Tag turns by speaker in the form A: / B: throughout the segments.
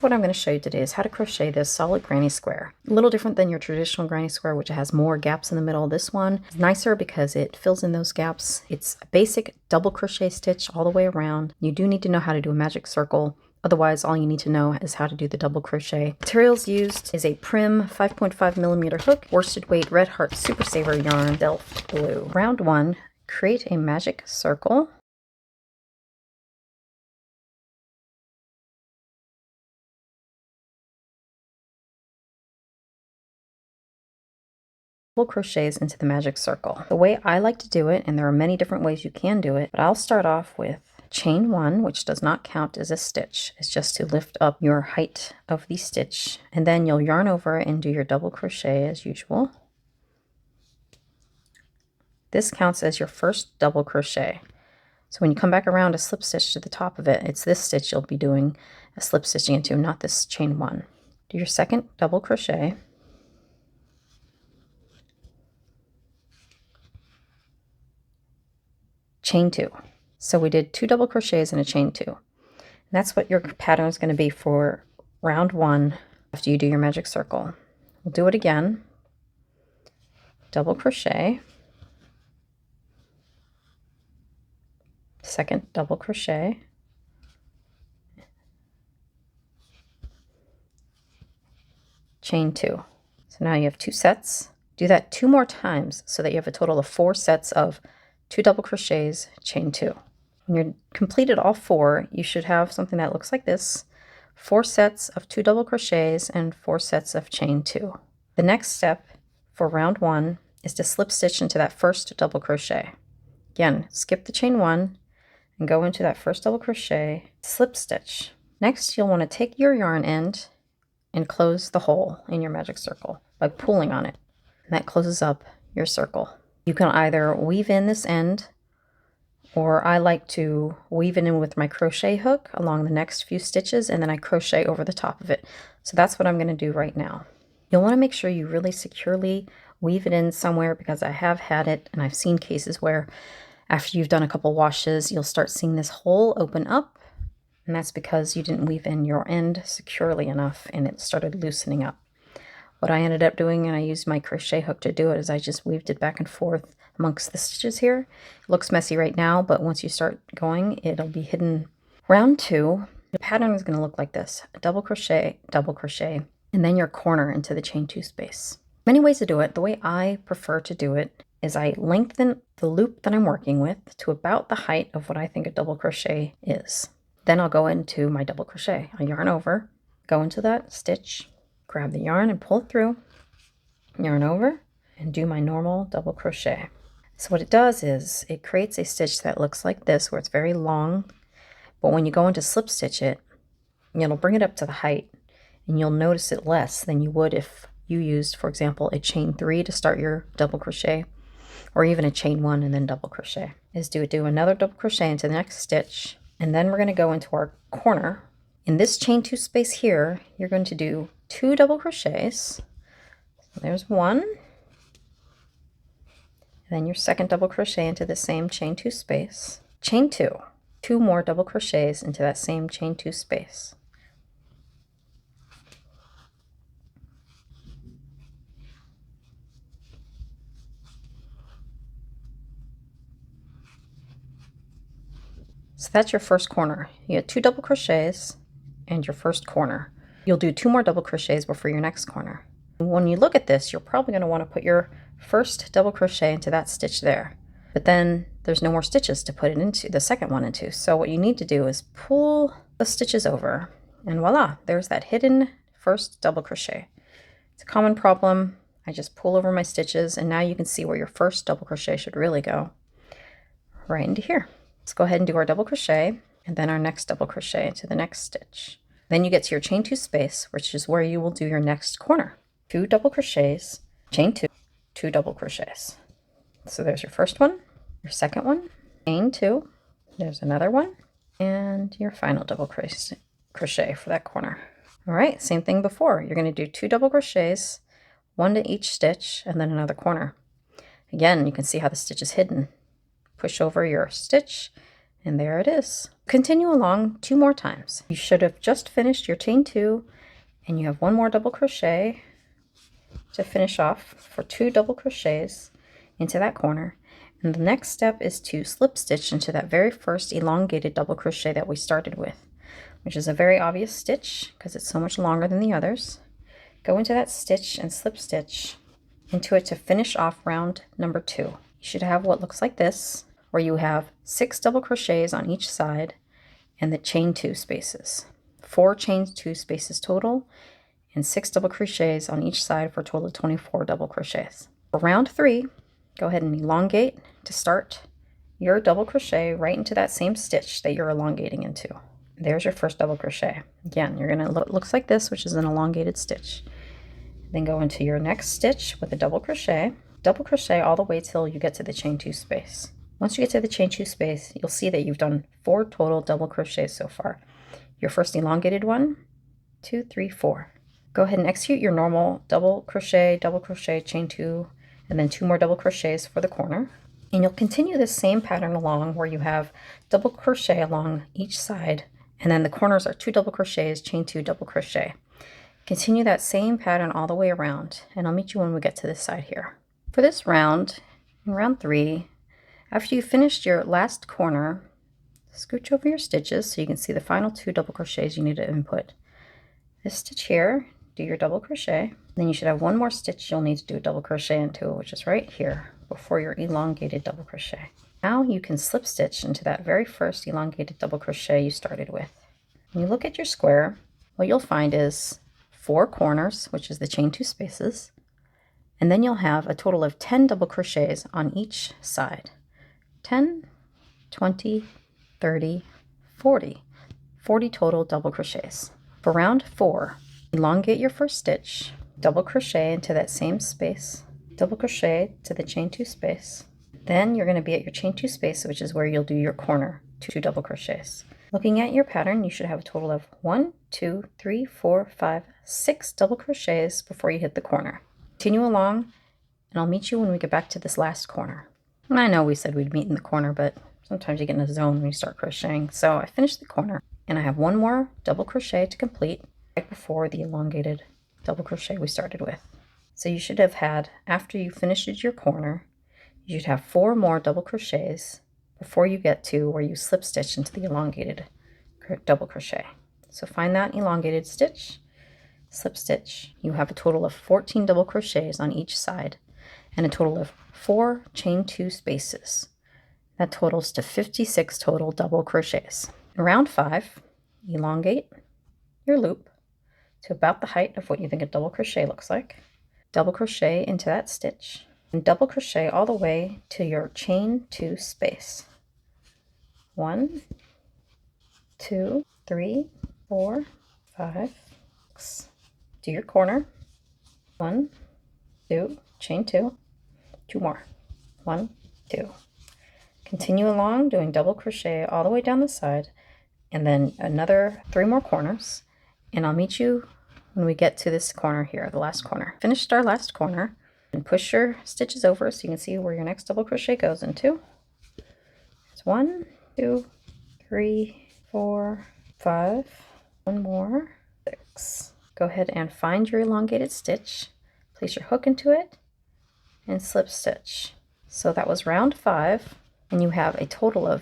A: What I'm going to show you today is how to crochet this solid granny square. A little different than your traditional granny square, which has more gaps in the middle. This one is nicer because it fills in those gaps. It's a basic double crochet stitch all the way around. You do need to know how to do a magic circle. Otherwise, all you need to know is how to do the double crochet. Materials used is a prim 5.5mm hook, worsted weight Red Heart Super Saver yarn, Delft blue. Round 1, create a magic circle. Crochets into the magic circle. The way I like to do it, and there are many different ways you can do it, but I'll start off with chain 1, which does not count as a stitch. It's just to lift up your height of the stitch, and then you'll yarn over and do your double crochet as usual. This counts as your first double crochet. So when you come back around a slip stitch to the top of it, it's this stitch you'll be doing a slip stitching into, not this chain 1. Do your second double crochet. Chain 2. So we did 2 double crochets and a chain 2. And that's what your pattern is going to be for round 1 after you do your magic circle. We'll do it again. Double crochet. Second double crochet. Chain 2. So now you have 2 sets. Do that 2 more times so that you have a total of 4 sets of 2 double crochets, chain 2. When you're completed all 4, you should have something that looks like this: 4 sets of 2 double crochets and 4 sets of chain 2. The next step for round 1 is to slip stitch into that first double crochet. Again, skip the chain 1 and go into that first double crochet, slip stitch. Next, you'll want to take your yarn end and close the hole in your magic circle by pulling on it. And that closes up your circle. You can either weave in this end, or I like to weave it in with my crochet hook along the next few stitches, and then I crochet over the top of it. So that's what I'm going to do right now. You'll want to make sure you really securely weave it in somewhere, because I have had it, and I've seen cases where after you've done a couple washes, you'll start seeing this hole open up, and that's because you didn't weave in your end securely enough and it started loosening up. What I ended up doing, and I used my crochet hook to do it, is I just weaved it back and forth amongst the stitches here. It looks messy right now, but once you start going, it'll be hidden. Round 2, the pattern is going to look like this: a double crochet, and then your corner into the chain 2 space. Many ways to do it. The way I prefer to do it is I lengthen the loop that I'm working with to about the height of what I think a double crochet is. Then I'll go into my double crochet. I yarn over, go into that stitch, grab the yarn and pull it through, yarn over, and do my normal double crochet. So what it does is it creates a stitch that looks like this, where it's very long, but when you go into slip stitch it, it'll bring it up to the height, and you'll notice it less than you would if you used, for example, a chain 3 to start your double crochet, or even a chain 1 and then double crochet. Is do another double crochet into the next stitch, and then we're going to go into our corner. In this chain 2 space here, you're going to do 2 double crochets. So there's 1, and then your second double crochet into the same chain 2 space. Chain 2, 2 more double crochets into that same chain 2 space. So that's your first corner. You get 2 double crochets and your first corner. You'll do 2 more double crochets before your next corner. When you look at this, you're probably going to want to put your first double crochet into that stitch there. But then there's no more stitches to put it into, the second one into. So what you need to do is pull the stitches over, and voila, there's that hidden first double crochet. It's a common problem. I just pull over my stitches, and now you can see where your first double crochet should really go. Right into here. Let's go ahead and do our double crochet, and then our next double crochet into the next stitch. Then you get to your chain 2 space, which is where you will do your next corner. 2 double crochets, chain 2, 2 double crochets. So there's your first one, your second one, chain 2, there's another one, and your final double crochet for that corner. All right, same thing before. You're going to do 2 double crochets, 1 to each stitch, and then another corner. Again, you can see how the stitch is hidden. Push over your stitch, and there it is. Continue along 2 more times. You should have just finished your chain 2, and you have 1 more double crochet to finish off for 2 double crochets into that corner. And the next step is to slip stitch into that very first elongated double crochet that we started with, which is a very obvious stitch because it's so much longer than the others. Go into that stitch and slip stitch into it to finish off round number 2. You should have what looks like this, where you have 6 double crochets on each side and the chain 2 spaces. 4 chain 2 spaces total and 6 double crochets on each side for a total of 24 double crochets. For round 3, go ahead and elongate to start your double crochet right into that same stitch that you're elongating into. There's your first double crochet. Again, you're going to looks like this, which is an elongated stitch. Then go into your next stitch with a double crochet all the way till you get to the chain 2 space. Once you get to the chain 2 space, you'll see that you've done 4 total double crochets so far. Your first elongated 1, 2, 3, 4. Go ahead and execute your normal double crochet, chain 2, and then 2 more double crochets for the corner. And you'll continue this same pattern along where you have double crochet along each side, and then the corners are 2 double crochets, chain 2, double crochet. Continue that same pattern all the way around, and I'll meet you when we get to this side here. For this round, in round 3, after you've finished your last corner, scooch over your stitches so you can see the final 2 double crochets you need to input. This stitch here, do your double crochet, then you should have 1 more stitch you'll need to do a double crochet into, which is right here before your elongated double crochet. Now you can slip stitch into that very first elongated double crochet you started with. When you look at your square, what you'll find is 4 corners, which is the chain 2 spaces, and then you'll have a total of 10 double crochets on each side. 10, 20, 30, 40. 40 total double crochets. For round 4, elongate your first stitch, double crochet into that same space, double crochet to the chain 2 space. Then you're going to be at your chain 2 space, which is where you'll do your corner 2 double crochets. Looking at your pattern, you should have a total of 1, 2, 3, 4, 5, 6 double crochets before you hit the corner. Continue along, and I'll meet you when we get back to this last corner. And I know we said we'd meet in the corner, but sometimes you get in a zone when you start crocheting. So I finished the corner, and I have 1 more double crochet to complete right before the elongated double crochet we started with. So you should have had, after you finished your corner, you should have 4 more double crochets before you get to where you slip stitch into the elongated double crochet. So find that elongated stitch, slip stitch. You have a total of 14 double crochets on each side and a total of 4 chain 2 spaces. That totals to 56 total double crochets. In round 5, elongate your loop to about the height of what you think a double crochet looks like. Double crochet into that stitch and double crochet all the way to your chain 2 space. 1, 2, 3, 4, 5, 6. Do your corner. 1, 2, chain 2, 2 more. 1, 2. Continue along doing double crochet all the way down the side, and then another 3 more corners, and I'll meet you when we get to this corner here, the last corner. Finished our last corner, and push your stitches over so you can see where your next double crochet goes into. It's 1, 2, 3, 4, 5, 1 more, 6. Go ahead and find your elongated stitch, place your hook into it, and slip stitch. So that was round 5, and you have a total of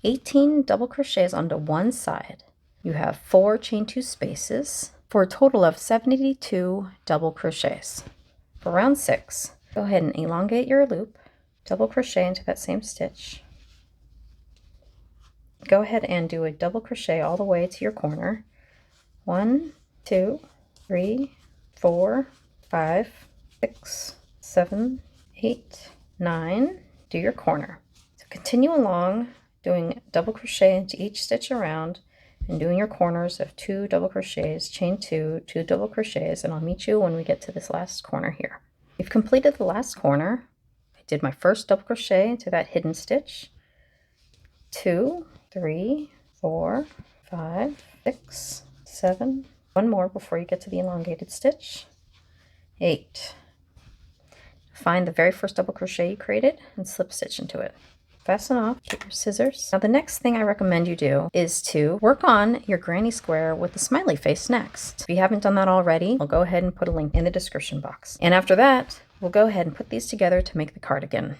A: 18 double crochets onto one side. You have 4 chain 2 spaces for a total of 72 double crochets. For round 6, go ahead and elongate your loop, double crochet into that same stitch. Go ahead and do a double crochet all the way to your corner. 1, 2, 3, 4, 5, 6, 7, 8, 9. Do your corner. So continue along doing double crochet into each stitch around and doing your corners of 2 double crochets, chain 2, 2 double crochets, and I'll meet you when we get to this last corner here. You've completed the last corner. I did my first double crochet into that hidden stitch. 2, 3, 4, 5, 6, 7. 1 more before you get to the elongated stitch. 8. Find the very first double crochet you created and slip stitch into it. Fasten off, get your scissors. Now the next thing I recommend you do is to work on your granny square with the smiley face next. If you haven't done that already, I'll go ahead and put a link in the description box. And after that, we'll go ahead and put these together to make the cardigan.